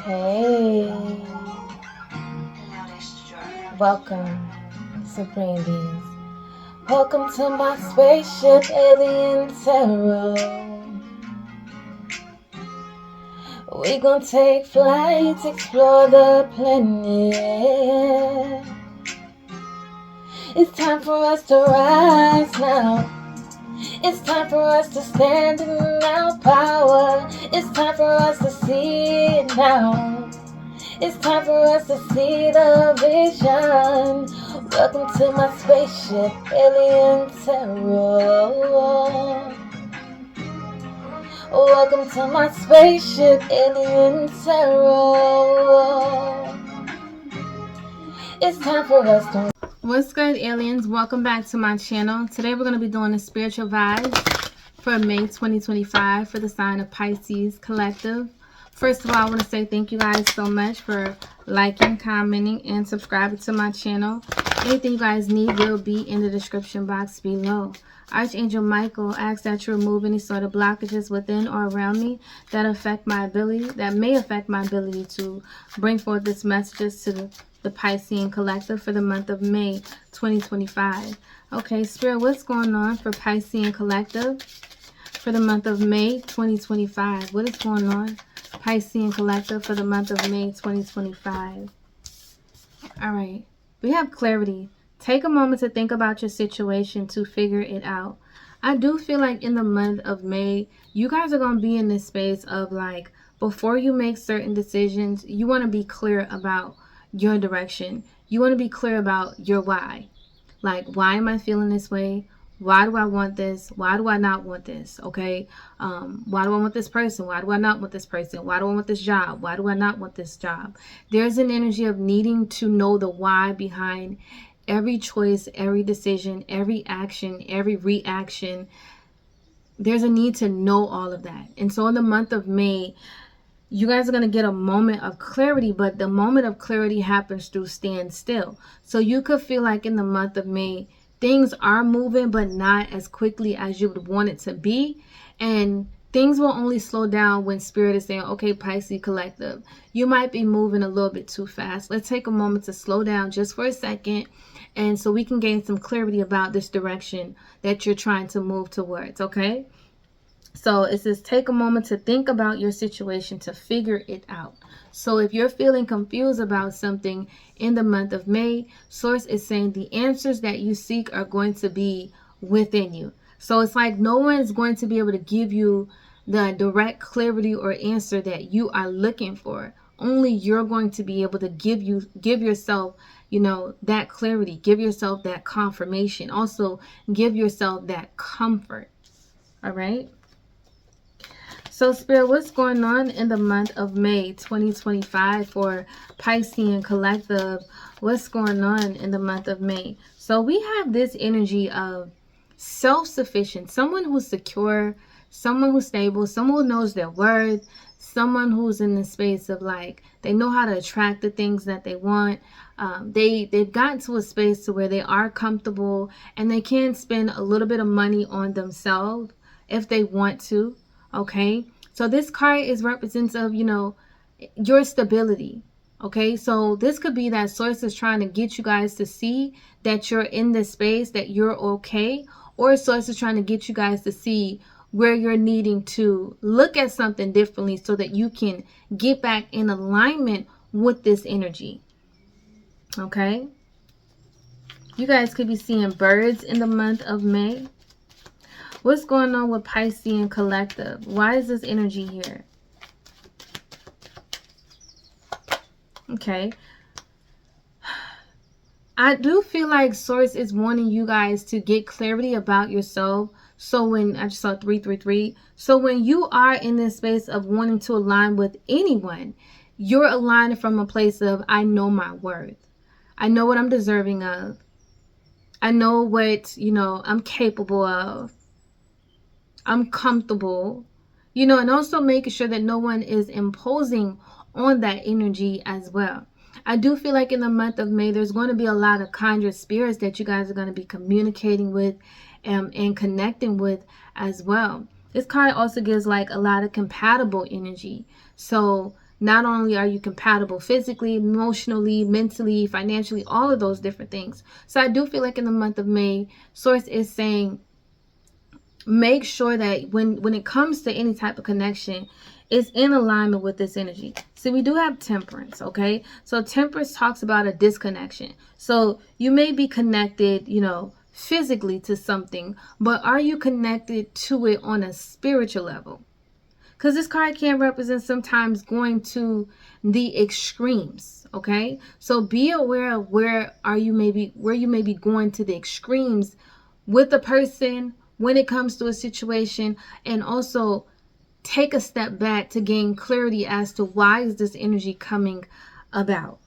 Hey, welcome, Supreme Beings. Welcome to my spaceship, Alien Tarot. We gon' take flight, explore the planet. It's time for us to rise now. It's time for us to stand in our power. It's time for us to see it now. It's time for us to see the vision. Welcome to my spaceship, Alien Tarot. Welcome to my spaceship, Alien Tarot. It's time for us to... What's good, aliens? Welcome back to my channel. Today we're going to be doing a spiritual vibes for May 2025 for the sign of Pisces Collective. First of all, I want to say thank you guys so much for liking, commenting, and subscribing to my channel. Anything you guys need will be in the description box below. Archangel Michael asks that you remove any sort of blockages within or around me that may affect my ability to bring forth this messages to the Piscean Collective for the month of May 2025. Okay, Spirit, what's going on for Piscean Collective for the month of May 2025? What is going on, Piscean Collective, for the month of May 2025? All right, we have clarity. Take a moment to think about your situation to figure it out. I do feel like in the month of May, you guys are going to be in this space of like, before you make certain decisions, you want to be clear about your direction. You want to be clear about your why. Like, why am I feeling this way? Why do I want this? Why do I not want this? Okay. Why do I want this person? Why do I not want this person? Why do I want this job? Why do I not want this job? There's an energy of needing to know the why behind every choice, every decision, every action, every reaction. There's a need to know all of that. And so in the month of May, you guys are going to get a moment of clarity, but the moment of clarity happens through stand still. So you could feel like in the month of May, things are moving, but not as quickly as you would want it to be. And things will only slow down when Spirit is saying, okay, Pisces Collective, you might be moving a little bit too fast. Let's take a moment to slow down just for a second. And so we can gain some clarity about this direction that you're trying to move towards, okay? So it says take a moment to think about your situation to figure it out. So if you're feeling confused about something in the month of May, Source is saying the answers that you seek are going to be within you. So it's like no one is going to be able to give you the direct clarity or answer that you are looking for. Only you're going to be able to give yourself, that clarity, give yourself that confirmation. Also give yourself that comfort. All right. So Spirit, what's going on in the month of May 2025 for Piscean Collective? What's going on in the month of May? So we have this energy of self-sufficient, someone who's secure, someone who's stable, someone who knows their worth, someone who's in the space of like, they know how to attract the things that they want. They've gotten to a space to where they are comfortable and they can spend a little bit of money on themselves if they want to. Okay, so this card is representative, your stability. Okay, so this could be that Source is trying to get you guys to see that you're in this space, that you're okay, or Source is trying to get you guys to see where you're needing to look at something differently so that you can get back in alignment with this energy. Okay, you guys could be seeing birds in the month of May. What's going on with Piscean Collective? Why is this energy here? Okay. I do feel like Source is wanting you guys to get clarity about yourself. So when, I just saw 333. So when you are in this space of wanting to align with anyone, you're aligning from a place of, I know my worth. I know what I'm deserving of. I know what, I'm capable of. I'm comfortable, and also making sure that no one is imposing on that energy as well. I do feel like in the month of May, there's going to be a lot of kindred spirits that you guys are going to be communicating with and connecting with as well. This card also gives like a lot of compatible energy. So Not only are you compatible physically, emotionally, mentally, financially, all of those different things. So I do feel like in the month of May, Source is saying, make sure that when it comes to any type of connection, it's in alignment with this energy. So we do have Temperance, okay? So Temperance talks about a disconnection. So you may be connected, you know, physically to something, but are you connected to it on a spiritual level? Because this card can represent sometimes going to the extremes, okay? So be aware of where you may be going to the extremes with a person when it comes to a situation, and also take a step back to gain clarity as to why is this energy coming about.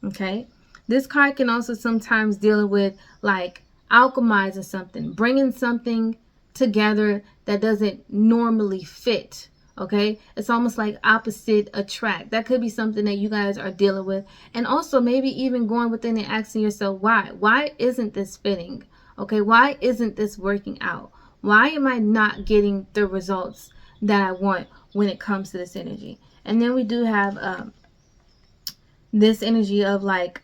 Okay, this card can also sometimes deal with like alchemizing something, bringing something together that doesn't normally fit. Okay, it's almost like opposite attract. That could be something that you guys are dealing with, and also maybe even going within and asking yourself, why isn't this fitting? Okay, why isn't this working out? Why am I not getting the results that I want when it comes to this energy? And then we do have this energy of like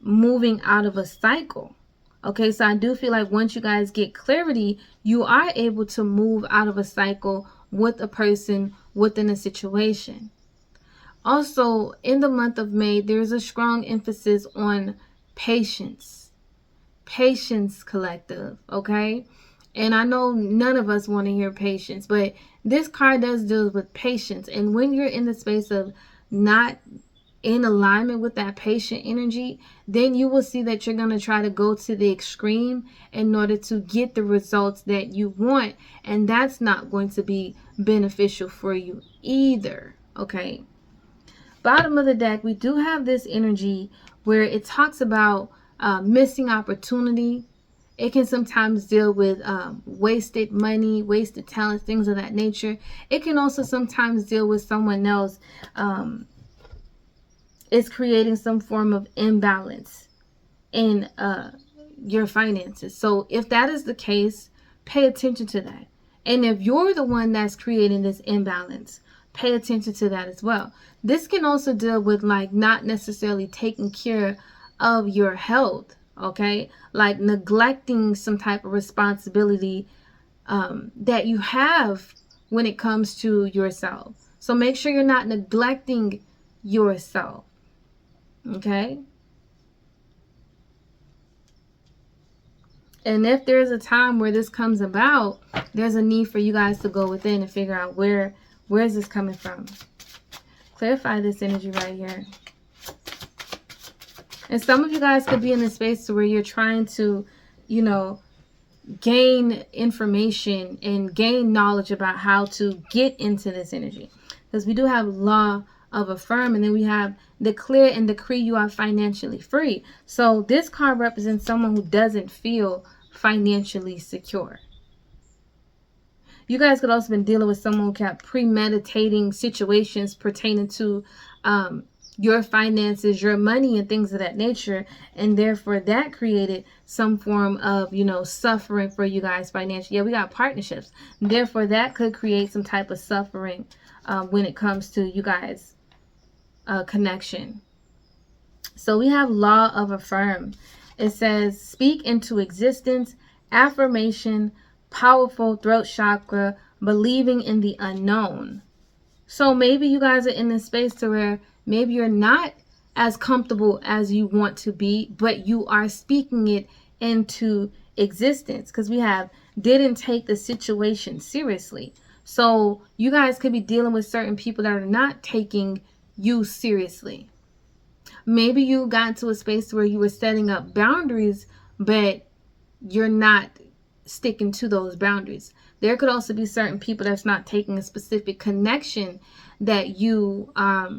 moving out of a cycle. Okay, so I do feel like once you guys get clarity, you are able to move out of a cycle with a person within a situation. Also, in the month of May, there's a strong emphasis on patience. Patience, collective, okay? And I know none of us want to hear patience, but this card does deal with patience. And when you're in the space of not in alignment with that patient energy, then you will see that you're going to try to go to the extreme in order to get the results that you want, and that's not going to be beneficial for you either. Okay, bottom of the deck, we do have this energy where it talks about missing opportunity. It can sometimes deal with wasted money, wasted talent, things of that nature. It can also sometimes deal with someone else is creating some form of imbalance in your finances. So if that is the case, pay attention to that. And if you're the one that's creating this imbalance, pay attention to that as well. This can also deal with like not necessarily taking care of your health, okay? Like neglecting some type of responsibility that you have when it comes to yourself. So make sure you're not neglecting yourself. Okay. And if there's a time where this comes about, there's a need for you guys to go within and figure out where is this coming from. Clarify this energy right here. And some of you guys could be in a space where you're trying to, you know, gain information and gain knowledge about how to get into this energy. Because we do have law of affirm, and then we have declare and decree you are financially free. So this card represents someone who doesn't feel financially secure. You guys could also been dealing with someone who kept premeditating situations pertaining to your finances, your money, and things of that nature, and therefore that created some form of, you know, suffering for you guys financially. Yeah, we got partnerships. Therefore, that could create some type of suffering when it comes to you guys' connection. So we have law of affirm. It says speak into existence, affirmation, powerful throat chakra, believing in the unknown. So maybe you guys are in this space to where maybe you're not as comfortable as you want to be, but you are speaking it into existence, because we have didn't take the situation seriously. So you guys could be dealing with certain people that are not taking you seriously. Maybe you got to a space where you were setting up boundaries, but you're not sticking to those boundaries. There could also be certain people that's not taking a specific connection that you are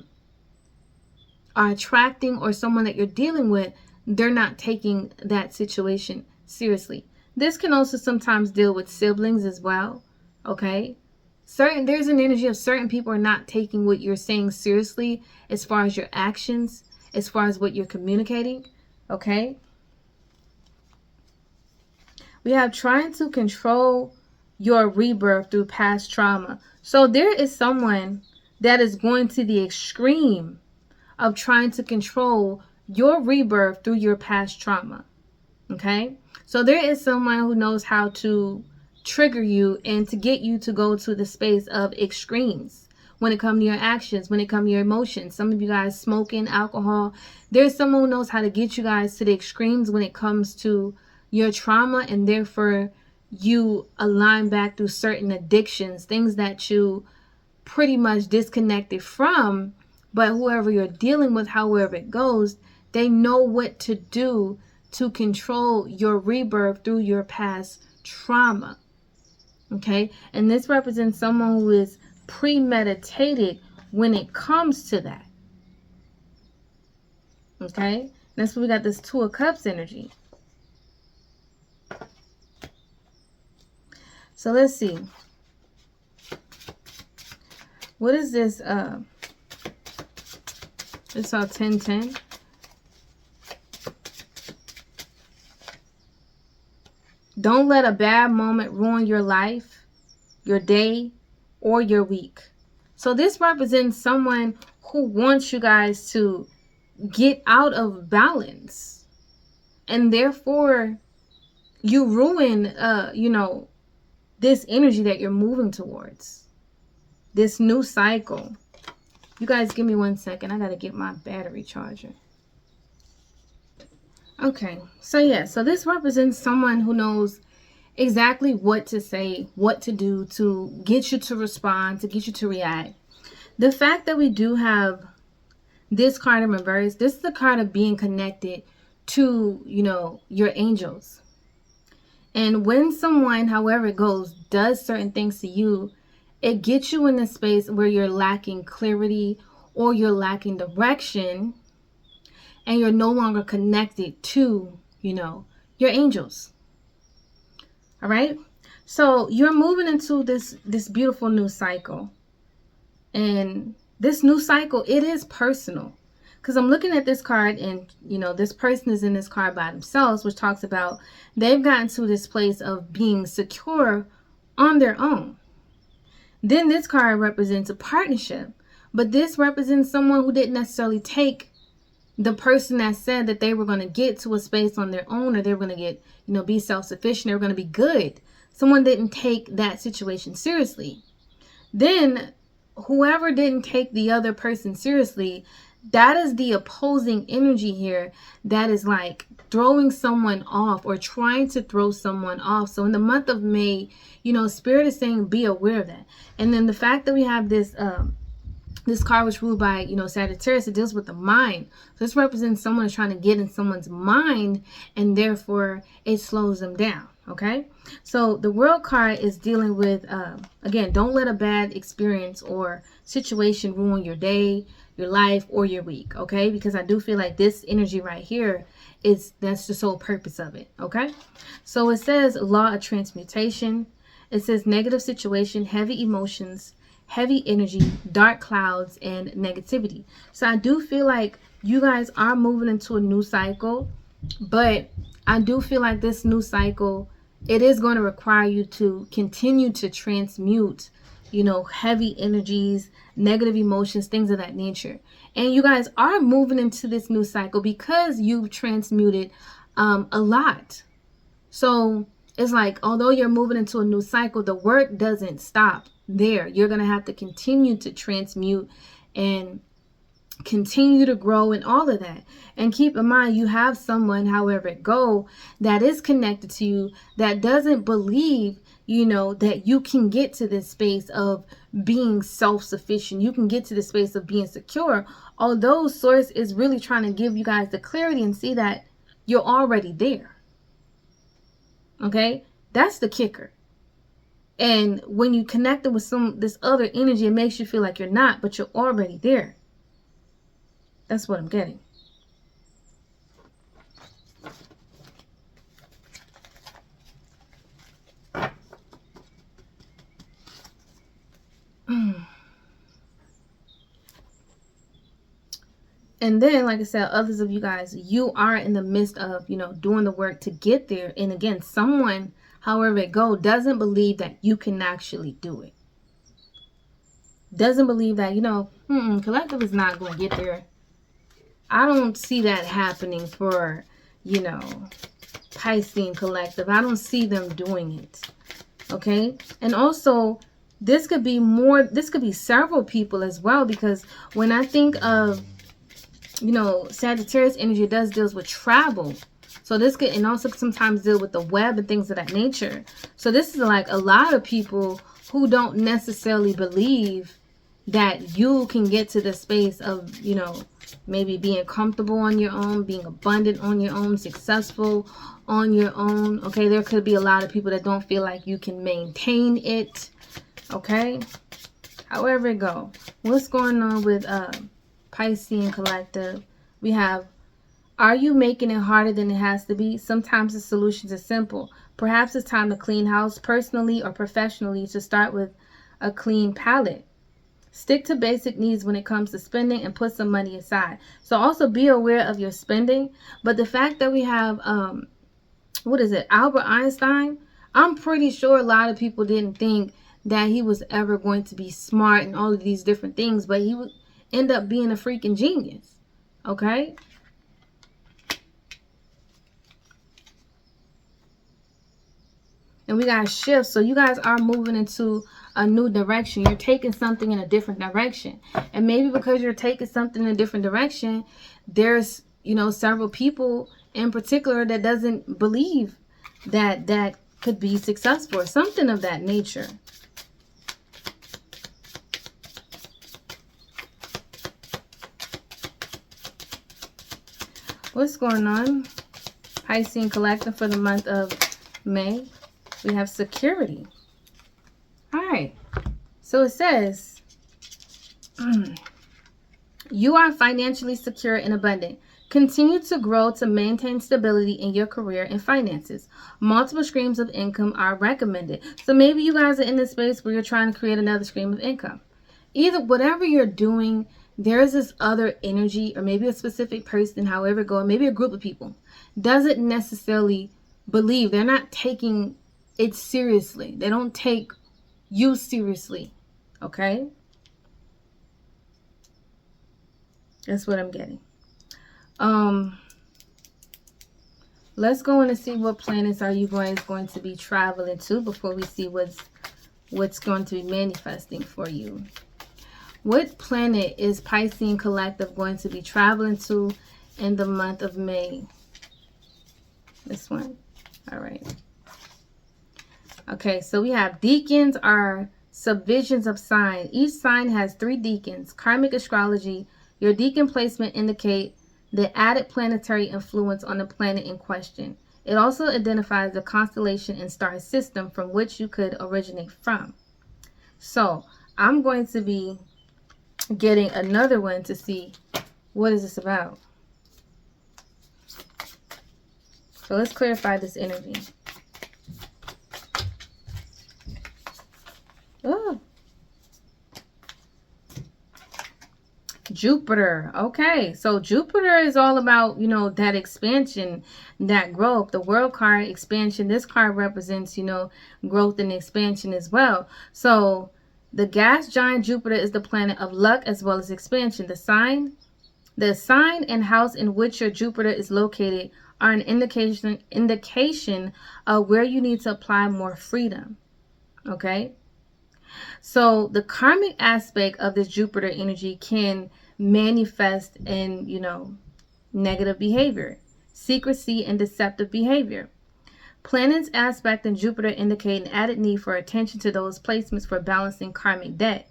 attracting, or someone that you're dealing with, they're not taking that situation seriously. This can also sometimes deal with siblings as well, okay? There's an energy of certain people are not taking what you're saying seriously as far as your actions, as far as what you're communicating, okay? We have trying to control your rebirth through past trauma. So there is someone that is going to the extreme of trying to control your rebirth through your past trauma. Okay? So there is someone who knows how to trigger you and to get you to go to the space of extremes when it comes to your actions, when it comes to your emotions. Some of you guys smoking, alcohol. There's someone who knows how to get you guys to the extremes when it comes to your trauma, and therefore you align back through certain addictions, things that you pretty much disconnected from. But whoever you're dealing with, however it goes, they know what to do to control your rebirth through your past trauma. Okay? And this represents someone who is premeditated when it comes to that. Okay? That's why we got this Two of Cups energy. So let's see. What is this? It's all 10-10. Don't let a bad moment ruin your life, your day, or your week. So this represents someone who wants you guys to get out of balance. And therefore, you ruin, this energy that you're moving towards. This new cycle. You guys give me 1 second. I got to get my battery charger. Okay, so yeah, so this represents someone who knows exactly what to say, what to do to get you to respond, to get you to react. The fact that we do have this card in reverse, this is the card of being connected to, your angels. And when someone, however it goes, does certain things to you, it gets you in a space where you're lacking clarity or you're lacking direction, and you're no longer connected to, your angels. All right? So you're moving into this beautiful new cycle. And this new cycle, it is personal. Because I'm looking at this card and, this person is in this card by themselves, which talks about they've gotten to this place of being secure on their own. Then this card represents a partnership. But this represents someone who didn't necessarily take the person that said that they were going to get to a space on their own, or they were going to get, be self-sufficient, they were going to be good. Someone didn't take that situation seriously. Then whoever didn't take the other person seriously, that is the opposing energy here that is like throwing someone off or trying to throw someone off. So in the month of May, Spirit is saying be aware of that. And then the fact that we have this card was ruled by, Sagittarius, it deals with the mind. So this represents someone is trying to get in someone's mind, and therefore it slows them down. Okay. So the World card is dealing with, again, don't let a bad experience or situation ruin your day, your life, or your week. Okay. Because I do feel like this energy right here that's the sole purpose of it. Okay. So it says law of transmutation. It says negative situation, heavy emotions, heavy energy, dark clouds, and negativity. So I do feel like you guys are moving into a new cycle, but I do feel like this new cycle, it is going to require you to continue to transmute, heavy energies, negative emotions, things of that nature. And you guys are moving into this new cycle because you've transmuted a lot. So it's like, although you're moving into a new cycle, the work doesn't stop there. You're going to have to continue to transmute and continue to grow and all of that. And keep in mind, you have someone, however it go, that is connected to you, that doesn't believe, that you can get to this space of being self-sufficient. You can get to the space of being secure. Although Source is really trying to give you guys the clarity and see that you're already there. Okay? That's the kicker. And when you connect it with this other energy, it makes you feel like you're not, but you're already there. That's what I'm getting. And then, like I said, others of you guys, you are in the midst of, doing the work to get there. And again, someone, however it go, doesn't believe that you can actually do it. doesn't believe that, you know, collective is not going to get there. I don't see that happening for, you know, Piscean collective. I don't see them doing it. Okay. And also, this could be several people as well, because when I think of, you know, Sagittarius energy, it does deals with travel. So this could, and also sometimes deal with the web and things of that nature. So this is like a lot of people who don't necessarily believe that you can get to the space of, you know, maybe being comfortable on your own, being abundant on your own, successful on your own. Okay, there could be a lot of people that don't feel like you can maintain it. Okay, however it go. What's going on with Piscean collective? We have, are you making it harder than it has to be? Sometimes the solutions are simple. Perhaps it's time to clean house personally or professionally, to start with a clean palette. Stick to basic needs when it comes to spending and put some money aside. So also be aware of your spending. But the fact that we have, what is it, Albert Einstein, I'm pretty sure a lot of people didn't think that he was ever going to be smart and all of these different things, but he would end up being a freaking genius. Okay? And we got shifts. So you guys are moving into a new direction. You're taking something in a different direction. And maybe because you're taking something in a different direction, there's, you know, several people in particular that doesn't believe that that could be successful or something of that nature. What's going on? Piscean collective for the month of May. We have security. All right. So it says, you are financially secure and abundant. Continue to grow to maintain stability in your career and finances. Multiple streams of income are recommended. So maybe you guys are in this space where you're trying to create another stream of income. Either whatever you're doing, there's this other energy, or maybe a specific person, however it goes, maybe a group of people, doesn't necessarily believe, they're not taking it seriously. They don't take you seriously. Okay? That's what I'm getting. Let's go in and see what planets are you guys going to be traveling to before we see what's going to be manifesting for you. What planet is Piscean collective going to be traveling to in the month of May? This one. All right. Okay, so we have deacons are subdivisions of sign. Each sign has 3 deacons. Karmic astrology, your deacon placement indicate the added planetary influence on the planet in question. It also identifies the constellation and star system from which you could originate from. So I'm going to be getting another one to see what is this about. So let's clarify this energy. Oh, Jupiter. Okay, so Jupiter is all about, you know, that expansion, that growth. The world card, expansion. This card represents, you know, growth and expansion as well. So the gas giant Jupiter is the planet of luck as well as expansion. The sign and house in which your Jupiter is located are an indication of where you need to apply more freedom. Okay? So the karmic aspect of this Jupiter energy can manifest in, you know, negative behavior, secrecy, and deceptive behavior. Planets aspect in Jupiter indicate an added need for attention to those placements for balancing karmic debt.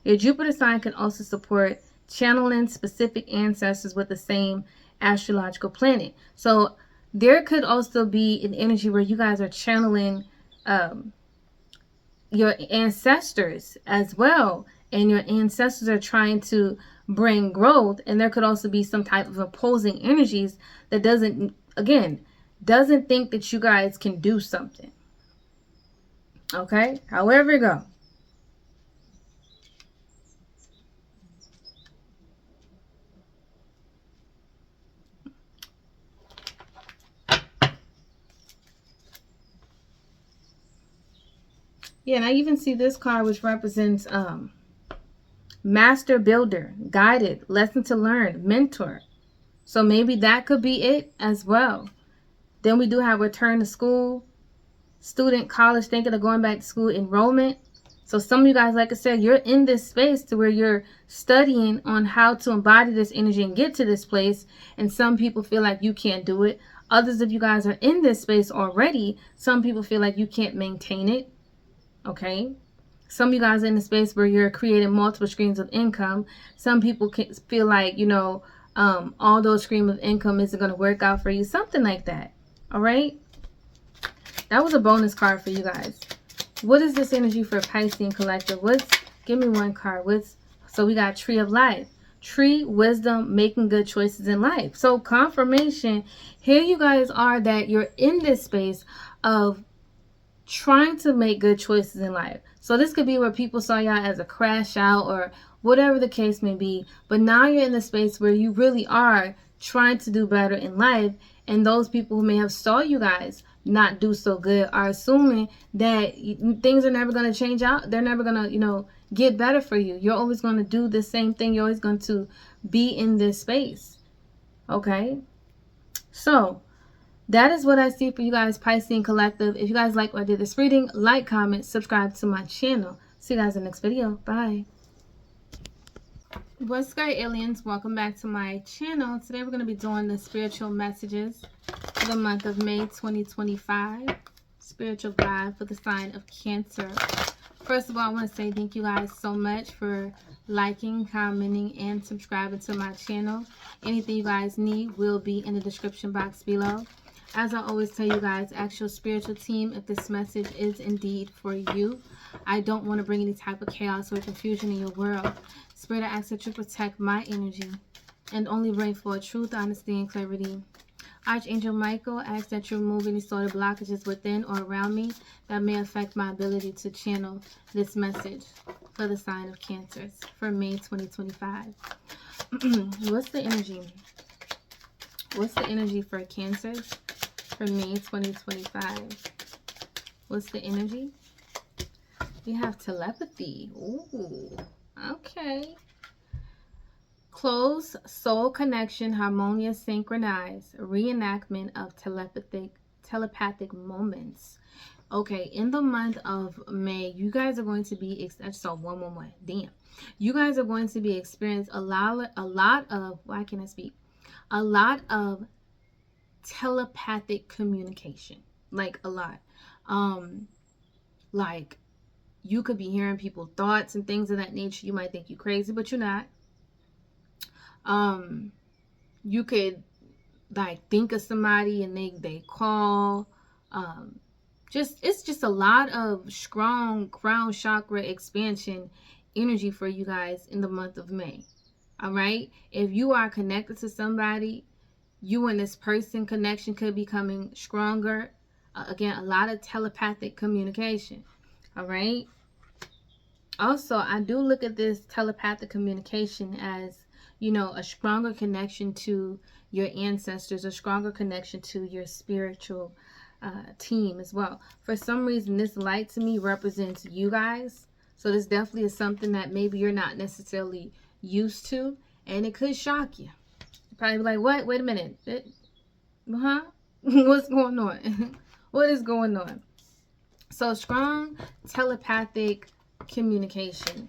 Your Jupiter sign can also support channeling specific ancestors with the same astrological planet. So there could also be an energy where you guys are channeling your ancestors as well, and your ancestors are trying to bring growth, and there could also be some type of opposing energies that doesn't think that you guys can do something. Okay, however it go. Yeah, and I even see this card which represents master builder, guided, lesson to learn, mentor. So maybe that could be it as well. Then we do have return to school, student, college, thinking of going back to school, enrollment. So some of you guys, like I said, you're in this space to where you're studying on how to embody this energy and get to this place. And some people feel like you can't do it. Others of you guys are in this space already. Some people feel like you can't maintain it. Okay. Some of you guys are in the space where you're creating multiple streams of income. Some people can feel like, all those streams of income isn't going to work out for you. Something like that. All right. That was a bonus card for you guys. What is this energy for Piscean Collective? Give me one card. So we got Tree of Life. Tree, wisdom, making good choices in life. So confirmation, here you guys are that you're in this space of trying to make good choices in life. So this could be where people saw y'all as a crash out or whatever the case may be. But now you're in the space where you really are trying to do better in life. And those people who may have saw you guys not do so good are assuming that things are never going to change out. They're never going to, get better for you. You're always going to do the same thing. You're always going to be in this space. Okay? So that is what I see for you guys, Piscean Collective. If you guys like what I did this reading, like, comment, subscribe to my channel. See you guys in the next video. Bye. What's good, aliens? Welcome back to my channel. Today we're going to be doing the spiritual messages for the month of May 2025. Spiritual vibe for the sign of Cancer. First of all, I want to say thank you guys so much for liking, commenting, and subscribing to my channel. Anything you guys need will be in the description box below. As I always tell you guys, ask your spiritual team if this message is indeed for you. I don't want to bring any type of chaos or confusion in your world. Spirit, I ask that you protect my energy and only bring forth truth, honesty, and clarity. Archangel Michael, I ask that you remove any sort of blockages within or around me that may affect my ability to channel this message for the sign of Cancer for May 2025. What's the energy? What's the energy for Cancer for May 2025? What's the energy? We have telepathy. Ooh, okay. Close soul connection, harmonious, synchronized, reenactment of telepathic moments. Okay, in the month of May, you guys are going to be, damn. You guys are going to be experiencing a lot of, why can't I speak? A lot of telepathic communication. Like a lot. Like you could be hearing people's thoughts and things of that nature. You might think you're crazy, but you're not. You could like think of somebody and they call. It's just a lot of strong crown chakra expansion energy for you guys in the month of May. All right. If you are connected to somebody, you and this person connection could be coming stronger. Again, a lot of telepathic communication. All right. Also, I do look at this telepathic communication as, a stronger connection to your ancestors, a stronger connection to your spiritual team as well. For some reason, this light to me represents you guys. So this definitely is something that maybe you're not necessarily used to, and it could shock you. You're probably like, what? Wait a minute. What's going on? What is going on? So strong telepathic communication.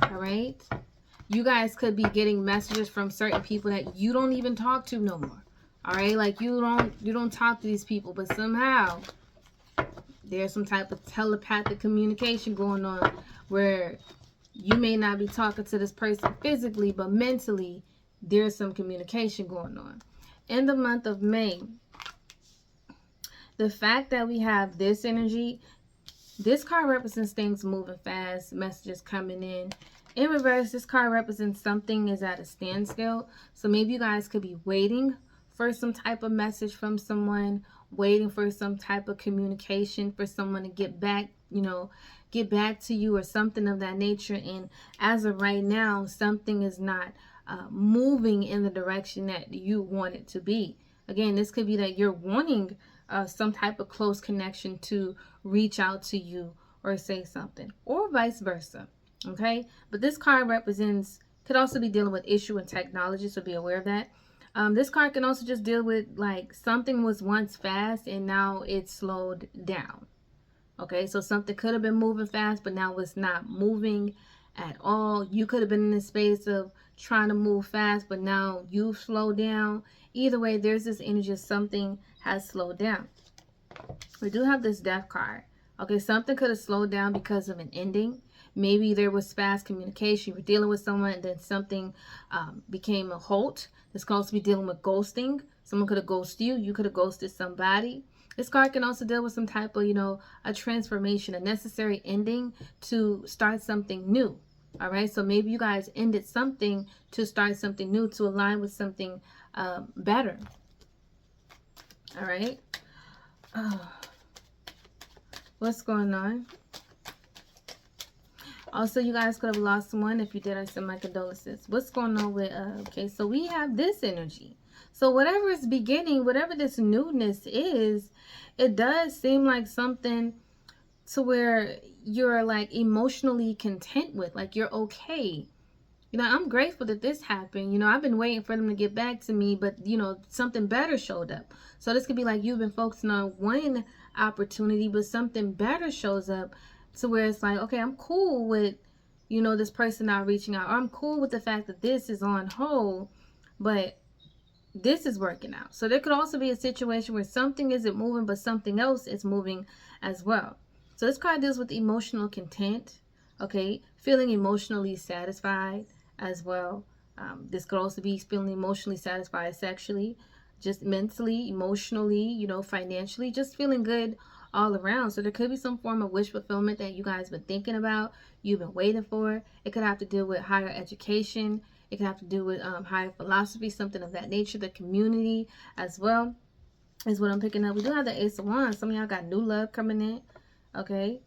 All right. You guys could be getting messages from certain people that you don't even talk to no more. All right. Like you don't talk to these people, but somehow there's some type of telepathic communication going on where you may not be talking to this person physically, but mentally there's some communication going on. In the month of May, the fact that we have this energy, this card represents things moving fast, messages coming in. In reverse, this card represents something is at a standstill. So maybe you guys could be waiting for some type of message from someone, waiting for some type of communication for someone to get back, get back to you or something of that nature. And as of right now, something is not moving in the direction that you want it to be. Again, this could be that you're wanting some type of close connection to reach out to you or say something, or vice versa. Okay, but this card represents, could also be dealing with issue and technology, so be aware of that. This card can also just deal with like something was once fast and now it's slowed down. Okay, so something could have been moving fast, but now it's not moving at all. You could have been in the space of trying to move fast, but now you've slowed down. Either way, there's this energy of something has slowed down. We do have this death card. Okay, something could have slowed down because of an ending. Maybe there was fast communication. You were dealing with someone and then something became a halt. This could also be dealing with ghosting. Someone could have ghosted you. You could have ghosted somebody. This card can also deal with some type of, a transformation, a necessary ending to start something new. All right, so maybe you guys ended something to start something new, to align with something better. All right. What's going on? Also, you guys could have lost someone. If you did, I send my condolences. What's going on with, okay, so we have this energy. So whatever is beginning, whatever this newness is, it does seem like something to where you're like emotionally content with, like you're okay. I'm grateful that this happened. I've been waiting for them to get back to me, but, something better showed up. So this could be like you've been focusing on one opportunity, but something better shows up to where it's like, okay, I'm cool with, this person not reaching out. Or I'm cool with the fact that this is on hold, but this is working out. So there could also be a situation where something isn't moving, but something else is moving as well. So this card deals with emotional content, okay? Feeling emotionally satisfied as well. This could also be feeling emotionally satisfied sexually, just mentally, emotionally, financially, just feeling good all around. So there could be some form of wish fulfillment that you guys been thinking about, you've been waiting for. It could have to do with higher education. It could have to do with higher philosophy, something of that nature. The community as well is what I'm picking up. We do have the Ace of Wands. Some of y'all got new love coming in, okay?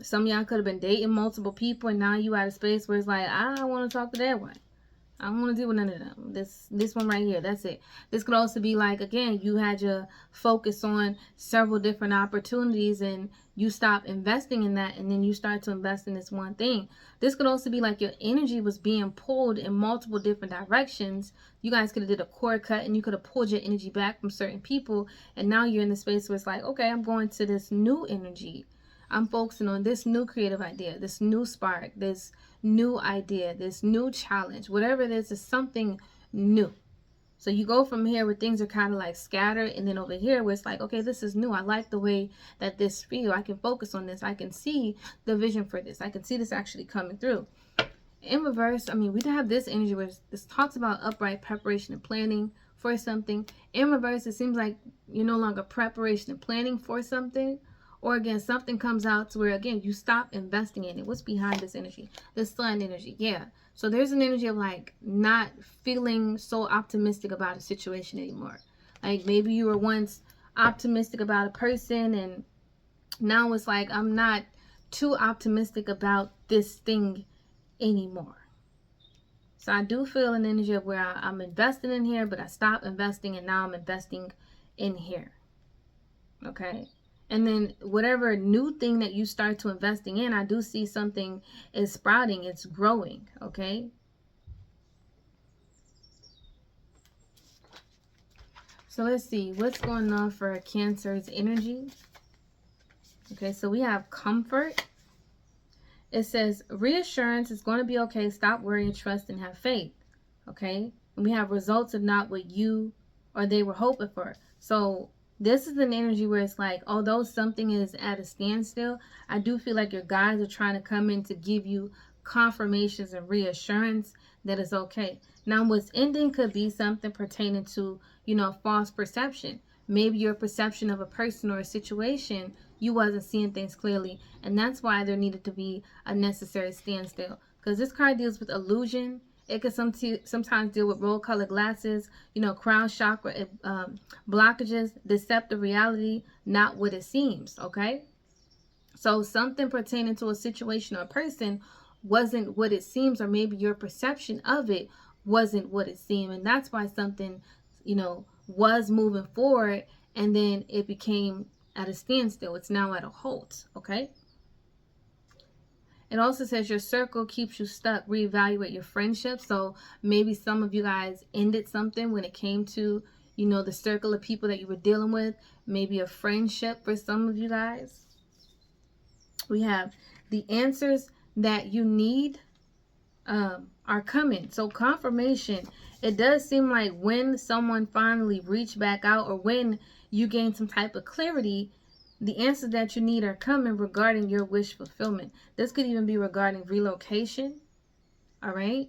Some of y'all could have been dating multiple people, and now you at a space where it's like, I don't want to talk to that one. I don't want to deal with none of them. This one right here, that's it. This could also be like, again, you had your focus on several different opportunities and you stop investing in that, and then you start to invest in this one thing. This could also be like your energy was being pulled in multiple different directions. You guys could have did a cord cut and you could have pulled your energy back from certain people, and now you're in the space where it's like, okay, I'm going to this new energy. I'm focusing on this new creative idea, this new spark, this new idea, this new challenge. Whatever it is something new. So you go from here where things are kind of like scattered, and then over here where it's like, okay, this is new. I like the way that this feels. I can focus on this. I can see the vision for this. I can see this actually coming through. In reverse, I mean, we have this energy where this talks about upright preparation and planning for something. In reverse, it seems like you're no longer preparation and planning for something. Or again, something comes out to where, again, you stop investing in it. What's behind this energy? The sun energy. Yeah. So there's an energy of like not feeling so optimistic about a situation anymore. Like maybe you were once optimistic about a person, and now it's like, I'm not too optimistic about this thing anymore. So I do feel an energy of where I'm investing in here, but I stopped investing and now I'm investing in here. Okay. And then whatever new thing that you start to investing in, I do see something is sprouting, it's growing. Okay. So let's see what's going on for Cancer's energy. Okay, so we have comfort. It says reassurance is going to be okay. Stop worrying, trust, and have faith. Okay. And we have results of not what you or they were hoping for. So this is an energy where it's like, although something is at a standstill, I do feel like your guides are trying to come in to give you confirmations and reassurance that it's okay. Now, what's ending could be something pertaining to, false perception. Maybe your perception of a person or a situation, you wasn't seeing things clearly, and that's why there needed to be a necessary standstill. Because this card deals with illusion. It could sometimes deal with rose-colored glasses, crown chakra blockages, deceptive reality, not what it seems, okay? So something pertaining to a situation or a person wasn't what it seems, or maybe your perception of it wasn't what it seemed. And that's why something, was moving forward and then it became at a standstill. It's now at a halt, okay? It also says your circle keeps you stuck. Reevaluate your friendship. So maybe some of you guys ended something when it came to, you know, the circle of people that you were dealing with. Maybe a friendship for some of you guys. We have the answers that you need are coming. So confirmation. It does seem like when someone finally reached back out, or when you gain some type of clarity, the answers that you need are coming regarding your wish fulfillment. This could even be regarding relocation. All right.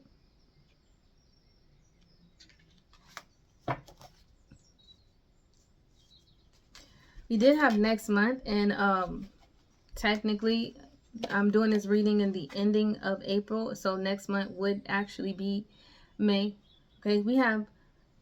We did have next month, and technically I'm doing this reading in the ending of April, so next month would actually be May. Okay, we have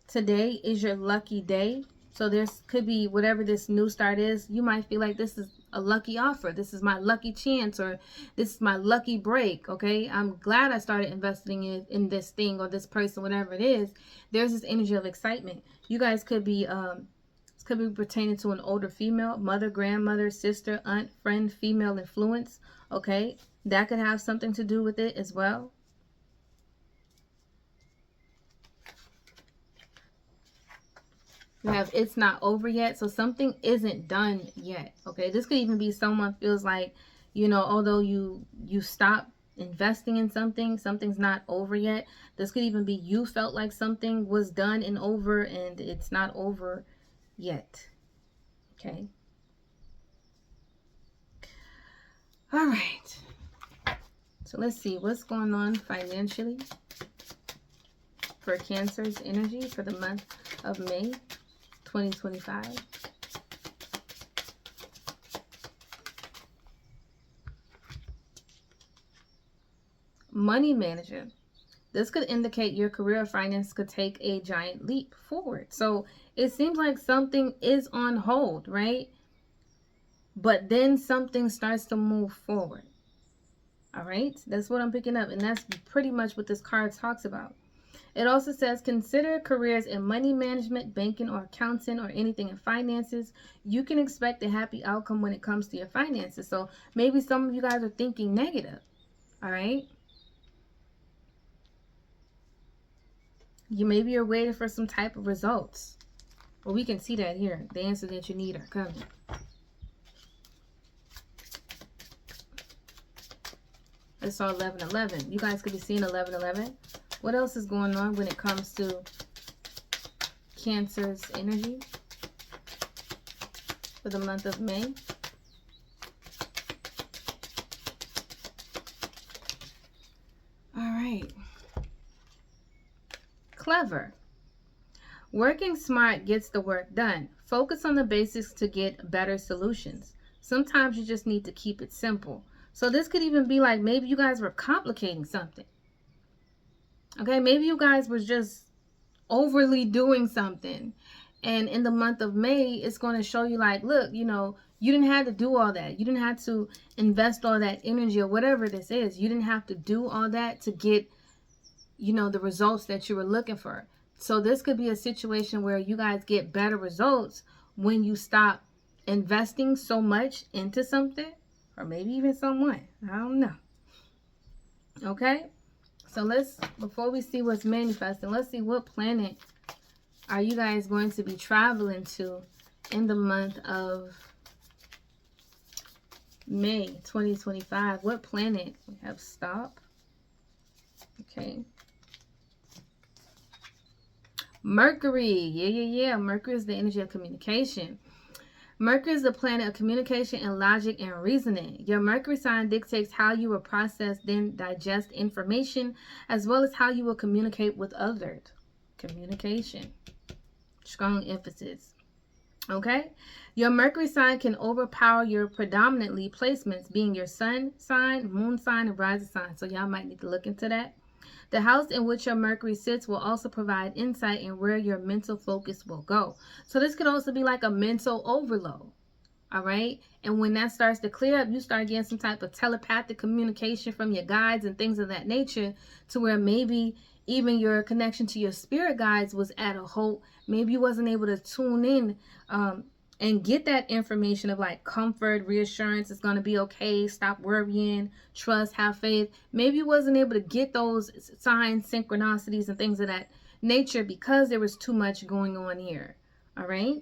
today is your lucky day. So there's could be whatever this new start is. You might feel like this is a lucky offer. This is my lucky chance, or this is my lucky break. Okay, I'm glad I started investing in this thing or this person, whatever it is. There's this energy of excitement. You guys could be this could be pertaining to an older female, mother, grandmother, sister, aunt, friend, female influence. Okay, that could have something to do with it as well. You have it's not over yet. So something isn't done yet. Okay, this could even be someone feels like, you know, although you stop investing in something, something's not over yet. This could even be you felt like something was done and over, and it's not over yet. Okay. All right. So let's see what's going on financially for Cancer's energy for the month of May 2025. Money manager. This could indicate your career or finance could take a giant leap forward. So it seems like something is on hold, right? But then something starts to move forward. All right, that's what I'm picking up, and that's pretty much what this card talks about. It also says consider careers in money management, banking, or accounting, or anything in finances. You can expect a happy outcome when it comes to your finances. So maybe some of you guys are thinking negative. All right, maybe you're waiting for some type of results. Well, we can see that here. The answers that you need are coming. I saw 1111. You guys could be seeing 1111. What else is going on when it comes to Cancer's energy for the month of May? All right. Clever. Working smart gets the work done. Focus on the basics to get better solutions. Sometimes you just need to keep it simple. So this could even be like maybe you guys were complicating something. Okay, maybe you guys were just overly doing something. And in the month of May, it's going to show you like, look, you know, you didn't have to do all that. You didn't have to invest all that energy or whatever this is. You didn't have to do all that to get, you know, the results that you were looking for. So this could be a situation where you guys get better results when you stop investing so much into something, or maybe even someone. I don't know. Okay? So let's, before we see what's manifesting, let's see what planet are you guys going to be traveling to in the month of May 2025. What planet? We have stop. Okay. Mercury. Yeah. Mercury is the energy of communication. Mercury is the planet of communication and logic and reasoning. Your Mercury sign dictates how you will process, then digest information, as well as how you will communicate with others. Communication. Strong emphasis. Okay? Your Mercury sign can overpower your predominantly placements, being your sun sign, moon sign, and rising sign. So y'all might need to look into that. The house in which your Mercury sits will also provide insight in where your mental focus will go. So this could also be like a mental overload. All right. And when that starts to clear up, you start getting some type of telepathic communication from your guides and things of that nature, to where maybe even your connection to your spirit guides was at a halt. Maybe you wasn't able to tune in and get that information of like comfort, reassurance, it's going to be okay, stop worrying, trust, have faith. Maybe you wasn't able to get those signs, synchronicities, and things of that nature because there was too much going on here. All right.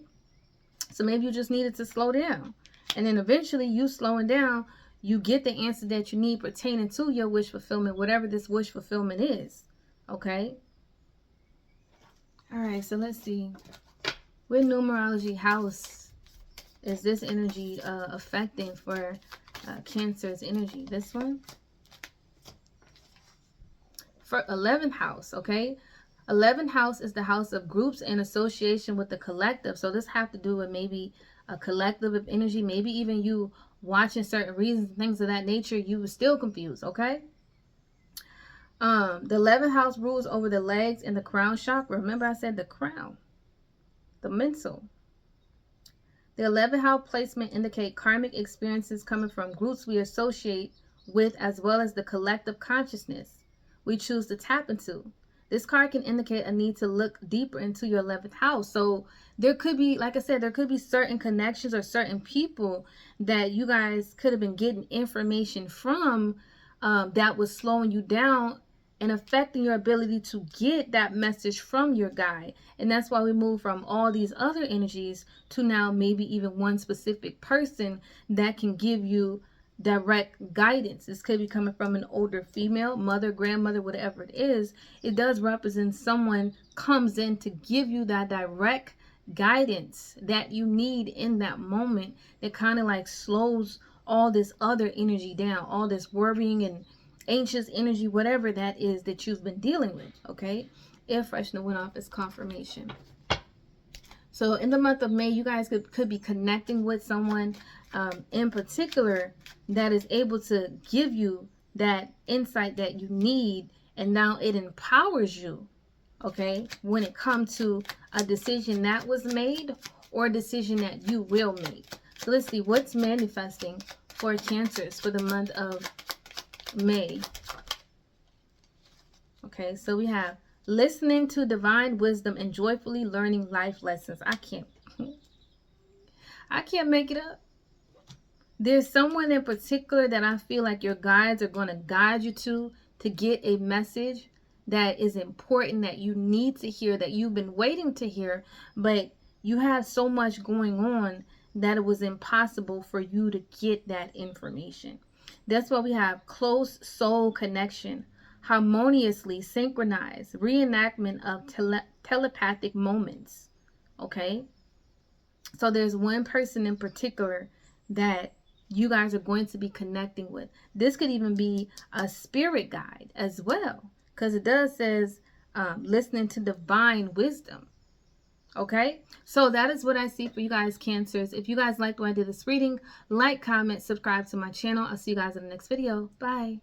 So maybe you just needed to slow down. And then eventually you slowing down, you get the answer that you need pertaining to your wish fulfillment, whatever this wish fulfillment is. Okay. All right. So let's see. With numerology house is this energy affecting for Cancer's energy? This one? For 11th house, okay? 11th house is the house of groups and association with the collective. So this have to do with maybe a collective of energy, maybe even you watching certain reasons, things of that nature, you were still confused, okay? The 11th house rules over the legs and the crown chakra. Remember I said the crown, the mental. The 11th house placement indicate karmic experiences coming from groups we associate with, as well as the collective consciousness we choose to tap into. This card can indicate a need to look deeper into your 11th house. So there could be, like I said, there could be certain connections or certain people that you guys could have been getting information from that was slowing you down and affecting your ability to get that message from your guide. And that's why we move from all these other energies to now maybe even one specific person that can give you direct guidance. This could be coming from an older female, mother, grandmother, whatever it is. It does represent someone comes in to give you that direct guidance that you need in that moment, that kind of like slows all this other energy down, all this worrying and anxious energy, whatever that is that you've been dealing with. Okay, air freshener went off as confirmation. So in the month of May, you guys could be connecting with someone in particular that is able to give you that insight that you need, and now it empowers you, okay, when it comes to a decision that was made or a decision that you will make. So let's see what's manifesting for Cancers for the month of May. Okay, so we have listening to divine wisdom and joyfully learning life lessons. I can't make it up. There's someone in particular that I feel like your guides are going to guide you to get a message that is important, that you need to hear, that you've been waiting to hear, but you have so much going on that it was impossible for you to get that information. That's why we have close soul connection, harmoniously synchronized reenactment of telepathic moments. Okay, so there's one person in particular that you guys are going to be connecting with. This could even be a spirit guide as well, because it does says listening to divine wisdom. Okay, so that is what I see for you guys, Cancers. If you guys liked what I did this reading, like, comment, subscribe to my channel. I'll see you guys in the next video. Bye.